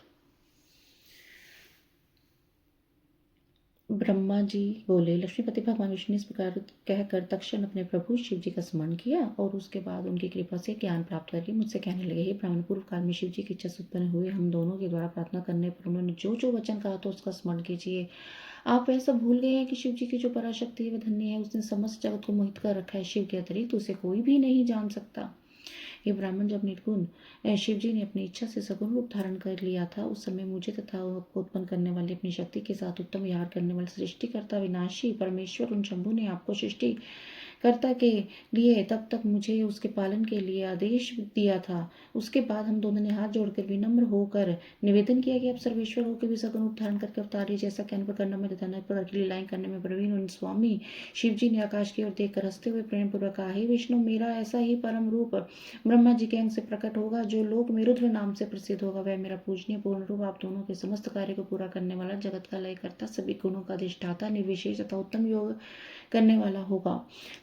ब्रह्मा जी बोले, लक्ष्मीपति भगवान विष्णु ने इस प्रकार कहकर तक्षण अपने प्रभु शिव जी का स्मरण किया और उसके बाद उनकी कृपा से ज्ञान प्राप्त करके मुझसे कहने लगे, हे ब्राह्मण, पूर्व काल में शिव जी की इच्छा से उत्पन्न हुए हम दोनों के द्वारा प्रार्थना करने पर उन्होंने जो जो वचन कहा तो उसका स्मरण कीजिए। आप वह सब भूल गए हैं कि शिव जी की जो पराशक्ति है वह धन्य है, उसने समस्त जगत को मोहित कर रखा है। शिव के अतिरिक्त उसे कोई भी नहीं जान सकता। ये ब्राह्मण जब निर्गुण शिव जी ने अपनी इच्छा से सगुण रूप धारण कर लिया था, उस समय मुझे तथा आपको उत्पन्न करने वाली अपनी शक्ति के साथ उत्तम विहार करने वाले सृष्टिकर्ता विनाशी परमेश्वर उन शंभु ने आपको सृष्टि कर्ता के लिए तब तक मुझे उसके पालन के लिए आदेश दिया था। उसके बाद हम दोनों ने हाथ जोड़कर विनम्र होकर निवेदन किया कि आप सर्वेश्वर होकर भी सगुण रूप धारण करके अवतारिए, जैसा कहने पर करना में तथा न पर लीलाएं करने में प्रवीण उन स्वामी शिव जी ने आकाश की ओर देखकर हंसते हुए प्रेम पूर्वक कहा, हे विष्णु, मेरा ऐसा ही परम रूप ब्रह्मा जी के अंग से प्रकट होगा जो लोक में रुद्र नाम से प्रसिद्ध होगा। वह मेरा पूजनीय पूर्ण रूप आप दोनों के समस्त कार्य को पूरा करने वाला, जगत का लय करता, सभी गुणों का अधिष्ठाता, निर्विशेष तथा उत्तम योग करने वाला होगा।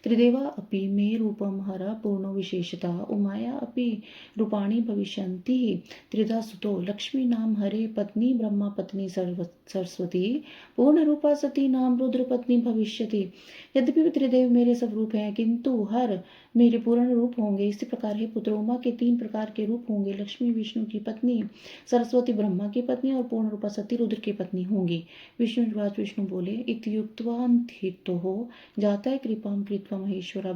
त्रिदेवा अपि मे रूपम हर पूर्णो विशेषता उमाया अपि रूपाणि भविष्यन्ति त्रिधा सुतो लक्ष्मी नाम हरे पत्नी ब्रह्मा पत्नी सरस्वती पूर्ण रूपा सती नाम रुद्र पत्नी भविष्यति। यद्यपि त्रिदेव मेरे सब रूप हैं किंतु हर मेरे पूर्ण रूप होंगे। इसी प्रकार हे पुत्र, उमा के 3 प्रकार के रूप होंगे। लक्ष्मी विष्णु की पत्नी, सरस्वती ब्रह्मा की पत्नी और पूर्ण रूपा सती रुद्र की पत्नी होंगी। विष्णु बोले, इत्युक्त्वा हो जाता है कृपाम कृत्वा महेश्वर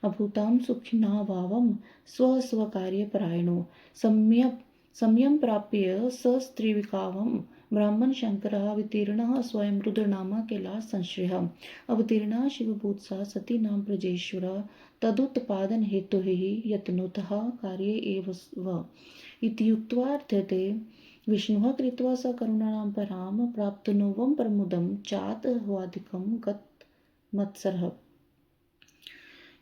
अभूताम सुखिना भावम स्व कार्य परायणो सम्यम प्राप्य सस्त्रिविकावम ब्राह्मण शंकर अवतीर्ण स्वयं रुद्रनामा कैलाश संश्रय अवतीर्ण शिवभूतसा सती नाम प्रजेश्वर तदुत्पादन हेतु ही यत्नोतः कार्ये एव स्व इत्युक्त्वार्थते विष्णुः कृत्वा स करुणानां परां प्राप्तनोवं परमुदं चात ह्वादिकं गत मत्सरः।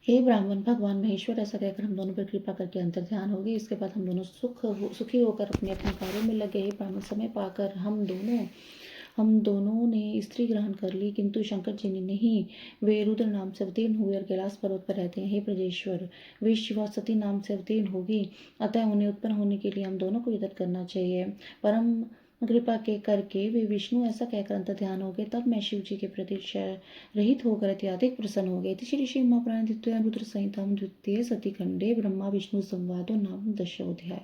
हे ब्राह्मण, भगवान महेश्वर ऐसा कहकर हम दोनों पर कृपा करके अंतर ध्यान हो गए। इसके बाद हम दोनों सुखी होकर अपने अपने कार्यों में लगे। हे ब्राह्मण, समय पाकर हम दोनों ने स्त्री ग्रहण कर ली, किंतु शंकर जी ने नहीं। वे रुद्र नाम से अवतीर्ण हुए और कैलाश पर्वत पर रहते हैं। हे ब्रजेश्वर, वे शिवा सती नाम से अवतीर्ण होगी, अतः उन्हें उत्पन्न होने के लिए हम दोनों को यत्न करना चाहिए। परम कृपा के करके वे विष्णु ऐसा कहकर अंतर ध्यान हो गए। तब मैं शिव जी के प्रति रहित होकर अत्यधिक प्रसन्न हो गए। श्री श्री महापुराण द्वितीय रुद्र संहिता द्वितीय सती खंडे ब्रह्मा विष्णु संवादो नाम दशोध्याय।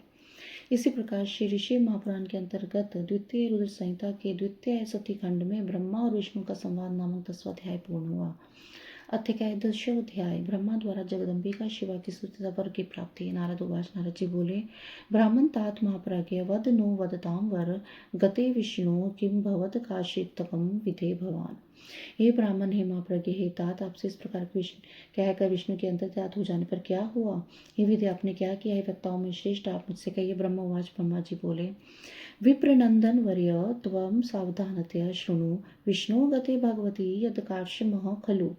इसी प्रकार श्री ऋषि महापुराण के अंतर्गत द्वितीय रुद्र संहिता के द्वितीय सती खंड में ब्रह्मा और विष्णु का संवाद नामक 10वां अध्याय पूर्ण हुआ। अध्याय 10वां अध्याय ब्रह्मा द्वारा जगदम्बिका शिवा की स्तुति वर की प्राप्ति। नारद उवाच, नारद जी बोले, ब्राह्मण तात महाप्राज्ञ वद नो वदताम वर गते विष्णु किम भवत काशितकम विधे भवान। हे ब्राह्मण, हे महाप्रज्ञ, हे तात, आपसे इस प्रकार कहकर विष्णु के अंतर्ध्यात हो जाने पर क्या हुआ? हे विधि, आपने क्या किया है? वक्ताओं में श्रेष्ठ आप मुझसे कहिए। ब्रह्मवाच, ब्रह्मा जी बोले, विप्रनंदन वर्य त्वं सावधानतया शृणु विष्णु गते भगवती यद कार्ष्यमः खलु।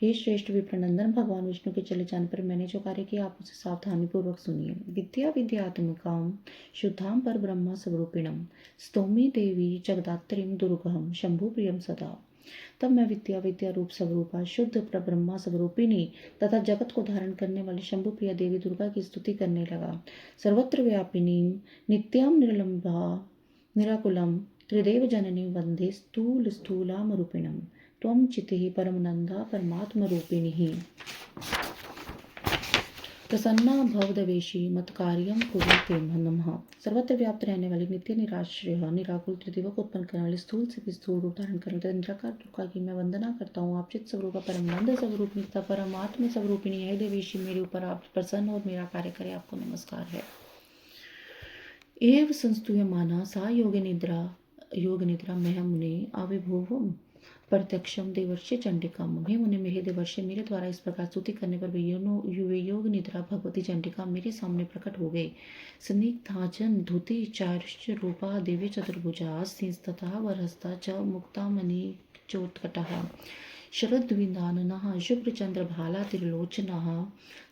हे श्रेष्ठ विप्रनंदन, भगवान विष्णु के चले जाने पर मैंने जो कार्य किया आप उसे सावधानी पूर्वक सुनिए। विद्या विद्यात्मकाम शुद्धाम पर ब्रह्म स्वरूपिणम स्तोमी देवी जगदात्रीम दुर्गहम शंभु प्रियम सदा। तब मैं विद्या रूप स्वरूपा शुद्ध प्रब्रह्मा स्वरूपिणी तथा जगत को धारण करने वाली शंभु प्रिया देवी दुर्गा की स्तुति करने लगा। सर्वत्र व्यापिनी नित्याम निर्लंबा निराकुलम त्रिदेव जननी वंदे स्थूलाम रूपिणम त्वं चितिः परमनंदा परमात्म रूपिणी प्रसन्ना भवदवेशी मत कार्यम कुरुते नमः। सर्वत्र व्याप्त रहने वाली नित्य निराश्रय निराकुल त्रिदेव को उत्पन्न करने वाली स्थूल से भी स्थूल रूप धारण करने वाली निराकार दुर्गा की मैं वंदना करता हूँ। आप चित स्वरूप परमानंद स्वरूपिणी तथा परमात्म स्वरूपिणी है देवेशी, मेरे ऊपर आप प्रसन्न और मेरा कार्य करे, आपको नमस्कार है। एव संस्तूयमाना सा योग निद्रा मह मुने आविर्भुवम् प्रत्यक्षम देवर्षि चंडिका। हे मुने, मेरे देवर्षि मेरे द्वारा इस प्रकार स्तुति करने पर वे योग निद्रा भगवती चंडिका मेरे सामने प्रकट हो गए। स्निग्धाजन धुति चारुष्य रूपा देवी चतुर्भुजा सिंस्तथा वरहस्ता च मुक्ता मणि चोत्कटः शरद्विन्दाननः शुभ्रचन्द्रभाला त्रिलोचनः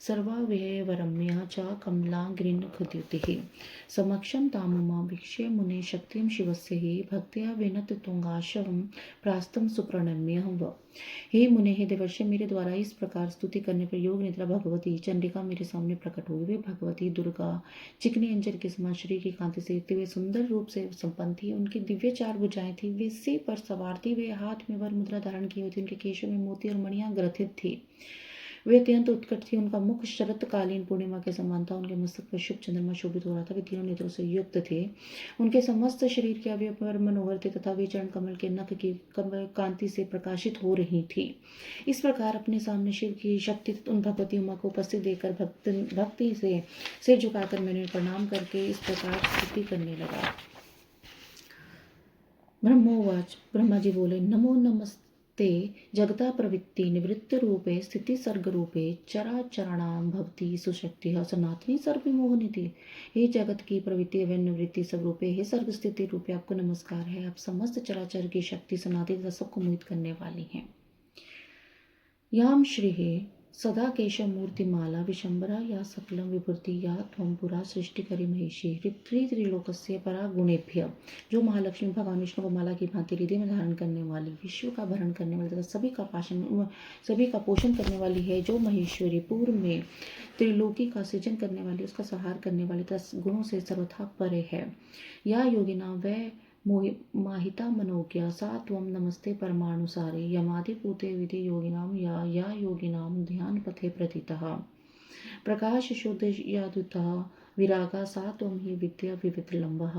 सर्वावयवरम्या च कमला गृह्णकृत्युतिः समक्षं तामुमा वीक्ष्य मुने शक्तिं शिवस्य हि भक्त्या विनततुङ्गाशवं प्रास्तं सुप्रणम्य व। हे मुने, हे देवर्षि, मेरे द्वारा इस प्रकार स्तुति करने पर योग निद्रा भगवती चंडिका मेरे सामने प्रकट हुई। वे भगवती दुर्गा चिकने अंजर के समान शरीर की कांति से युक्त, वे सुंदर रूप से संपन्न थी। उनकी दिव्य 4 भुजाएं थी, वे सिंह पर सवार थी, वे हाथ में वर मुद्रा धारण की हुई थी, उनके केशों में मोती और मणियां ग्रथित थी, वे अत्यंत उत्कट थी। उनका मुख शरतकालीन पूर्णिमा के समान था, उनके मस्तक पर शुभ चंद्रमा शोभित हो रहा था, वे तीनों नेत्रों से युक्त थे, उनके समस्त शरीर के अवयव पर मनोहर थे तथा वे चरण कमल के नख की कांति से प्रकाशित हो रही थी। इस प्रकार अपने सामने शिव की शक्ति उन भगवती उमा को उपस्थित देखकर भक्ति से सिर झुकाकर मैंने प्रणाम करके इस प्रकार स्तुति करने लगा। ब्रह्मोवाच, ब्रह्मा जी बोले, नमो नमस्ते जगता प्रवृत्ति निवृत्त रूपे स्थिति सर्ग रूपे चराचरणाम भवती सुशक्ति सनातनी सर्वमोहनिति। हे जगत की प्रवृत्ति एवं निवृत्ति सब रूपे, हे सर्ग स्थिति रूपे आपको नमस्कार है। आप समस्त चराचर की शक्ति सनातनी तथा सबको मोहित करने वाली हैं। याम श्री सदा केशमूर्तिमाला विशंबरा या सकलम विभूति या त्वं पुरा सृष्टि करी महिषी त्रिलोकस्य परा गुणेभ्य, जो महालक्ष्मी भगवान विष्णु को माला की भांति हृदय में धारण करने वाली, विश्व का भरण करने वाली तथा सभी का पोषण करने वाली है, जो महेश्वरी पूर्व में त्रिलोकी का सृजन करने वाली, उसका संहार करने वाली तथा गुणों से सर्वथा परे है। या योगिना वह माहिता मनोज्ञा सा त्वं नमस्ते परमाणुसारे यमादिपूते विधि योगिनां या योगिनां ध्यान पथे प्रतितः प्रकाश शुद्ध यादुतः विरागा सा त्वं हि विद्या विविधलम्बः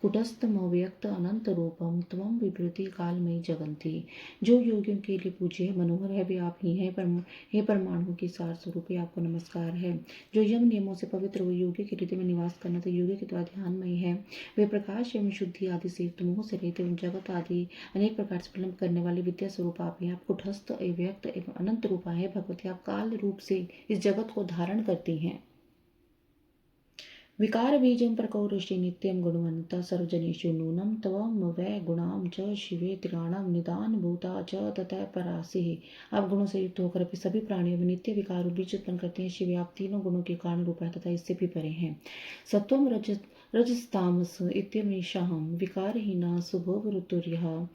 कुटस्थमव्यक्त अनंत रूपम त्वं विभृति कालमयी जगन्ति। जो योगियों के लिए पूज्य है, मनोहर है, वे आप ही हैं। हे परमाणु की सार स्वरूपे आपको नमस्कार है। जो यम नियमों से पवित्र हुए योगी के हृदय में निवास करना तो योगी के द्वारा ध्यानमय है। वे प्रकाश एवं शुद्धि आदि से युक्त, मोह से रहित एवं जगत आदि अनेक प्रकार से प्रलंब करने वाले विद्या स्वरूप आप हैं। आप कुटस्थ अव्यक्त एवं अनंत रूपा है। भगवती, आप काल रूप से इस जगत को धारण करती हैं। विकार बीजं प्रकौरुषि नित्यं गुणवन्ता सर्वजनेषु नूनं त्वं वै गुणां च शिवे त्रियाणां निदान भूता च ततः परासिः। आप गुणों से युक्त होकर अपने सभी प्राणियों में नित्य विकार और बीज उत्पन्न करते हैं। शिवे, आप तीनों गुणों के कारण रूप है तथा इससे भी परे हैं। सत्वं रजस्तामस इत्यमीशाहं विकारहीना शुभोवृतुर्यः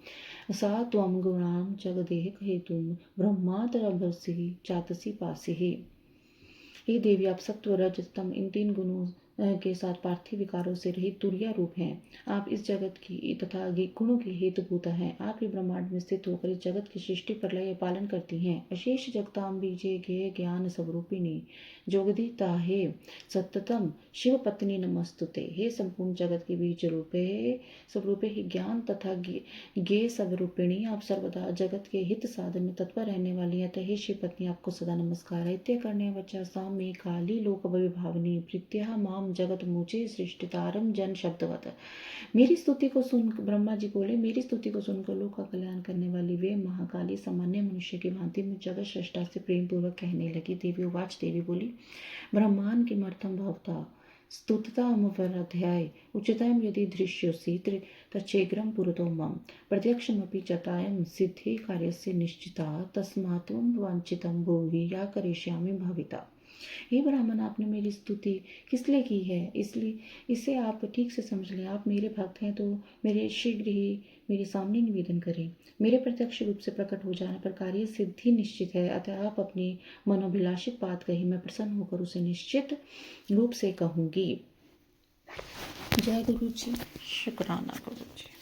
सा त्वं गुणां जगदेह हेतुं ब्रह्मादरभसि चातसि पासिः। हे देवी, आप सत्व रज तम इन 3 गुणों के साथ पार्थिव विकारों से रहित तुर्या रूप हैं। आप इस जगत की तथा गुणों की हेतुभूता हैं। आप ही ब्रह्मांड में स्थित होकर इस जगत की सृष्टि प्रलय पालन करती हैं। अशेष जगताम बीजे गे ज्ञान स्वरूपिणी जोगदीता हे सततम शिव पत्नी नमस्तुते। हे संपूर्ण जगत के बीज रूपे स्वरूपे ही ज्ञान तथा गे स्वरूपिणी, आप सर्वदा जगत के हित साधन में तत्पर रहने वाली हैं। हे शिव पत्नी, आपको सदा नमस्कार है। इत्य करने वचा सा मे काली लोक विभावनी प्रीत्या माम जगत मुझे सृष्टितारम जन शब्दवत। मेरी स्तुति को सुन, ब्रह्मा जी बोले, मेरी स्तुति को सुनकर लोक का कल्याण करने वाली वे महाकाली सामान्य मनुष्य की भांति मुझ जगत श्रेष्ठा से प्रेम पूर्वक कहने लगी। देवी उवाच, देवी बोली, ब्रह्मांड किमर्थम भवता स्तुततामवराध्याय उच्चतां यदि दृश्योऽसि तच्छीघ्रं पुरतो मम प्रत्यक्षमपि चतायं सिद्धि कार्यस्य निश्चिता तस्मात् त्वं वाञ्छितं भूहि या करिष्यामि भविता। हे ब्राह्मण, आपने मेरी स्तुति किस लिए की है, इसलिए इसे आप ठीक से समझ लें। आप मेरे भक्त हैं तो मेरे शीघ्र ही मेरे सामने निवेदन करें। मेरे प्रत्यक्ष रूप से प्रकट हो जाने पर कार्य सिद्धि निश्चित है। अतः आप अपनी मनोभिलाषित बात कही, मैं प्रसन्न होकर उसे निश्चित रूप से कहूँगी। जय गुरु जी, शुक्राना गुरु जी।